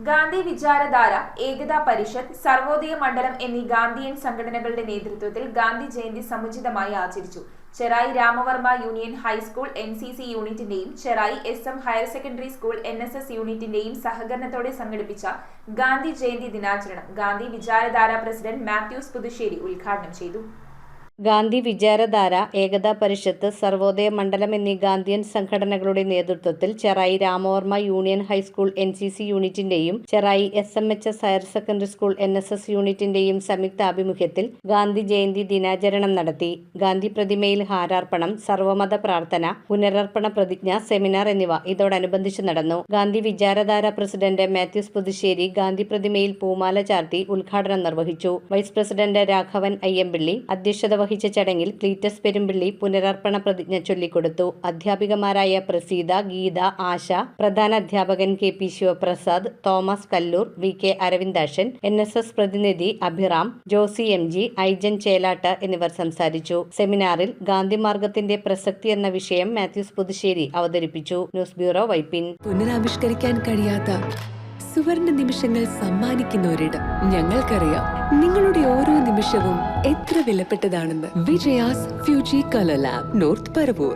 ഗാന്ധി വിചാരധാര, ഏകതാ പരിഷത്ത്, സർവോദയ മണ്ഡലം എന്നീ ഗാന്ധിയൻ സംഘടനകളുടെ നേതൃത്വത്തിൽ ഗാന്ധി ജയന്തി സമുചിതമായി ആചരിച്ചു. ചെറായി രാമവർമ്മ യൂണിയൻ ഹൈസ്കൂൾ NCC യൂണിറ്റിന്റെയും Cherai SM higher secondary school NSS യൂണിറ്റിന്റെയും സഹകരണത്തോടെ സംഘടിപ്പിച്ച ഗാന്ധി ജയന്തി ദിനാചരണം ഗാന്ധി വിചാരധാര പ്രസിഡന്റ് മാത്യൂസ് പുതുശ്ശേരി ഉദ്ഘാടനം ചെയ്തു. ഗാന്ധി വിചാരധാര, ഏകതാ പരിഷത്ത്, സർവോദയ മണ്ഡലം എന്നീ ഗാന്ധിയൻ സംഘടനകളുടെ നേതൃത്വത്തിൽ ചെറായി രാമവർമ്മ യൂണിയൻ ഹൈസ്കൂൾ NCC യൂണിറ്റിന്റെയും Cherai SMHS higher secondary school NSS യൂണിറ്റിന്റെയും സംയുക്താഭിമുഖ്യത്തിൽ ഗാന്ധി ജയന്തി ദിനാചരണം നടത്തി. ഗാന്ധി പ്രതിമയിൽ ഹാരാർപ്പണം, സർവമത പ്രാർത്ഥന, പുനരർപ്പണ പ്രതിജ്ഞ, സെമിനാർ എന്നിവ ഇതോടനുബന്ധിച്ച് നടന്നു. ഗാന്ധി വിചാരധാര പ്രസിഡന്റ് മാത്യൂസ് പുതുശ്ശേരി ഗാന്ധി പ്രതിമയിൽ പൂമാല ചാർത്തി ഉദ്ഘാടനം നിർവഹിച്ചു. വൈസ് പ്രസിഡന്റ് രാഘവൻ അയ്യമ്പിള്ളി അധ്യക്ഷത വഹിച്ച ചടങ്ങിൽ ക്ലീറ്റസ് പെരുമ്പിള്ളി പുനരർപ്പണ പ്രതിജ്ഞ ചൊല്ലിക്കൊടുത്തു. അധ്യാപികമാരായ പ്രസീത, ഗീത, ആശ, പ്രധാന അധ്യാപകൻ KP Sivaprasad, Thomas Kallur, VK Aravindakshan, NSS പ്രതിനിധി അഭിറാം, ജോസി MG, ഐജൻ ചേലാട്ട് എന്നിവർ സംസാരിച്ചു. സെമിനാറിൽ ഗാന്ധി മാർഗത്തിന്റെ പ്രസക്തി എന്ന വിഷയം മാത്യൂസ് പുതുശ്ശേരി അവതരിപ്പിച്ചു. News bureau, Vypin. പുനരാവിഷ്കരിക്കാൻ കഴിയാത്ത സുവർണ നിമിഷങ്ങൾ സമ്മാനിക്കുന്നവരിടം. ഞങ്ങൾക്കറിയാം നിങ്ങളുടെ ഓരോ നിമിഷവും എത്ര വിലപ്പെട്ടതാണെന്ന്. Vijayas Fuji colour lab, north Paravur.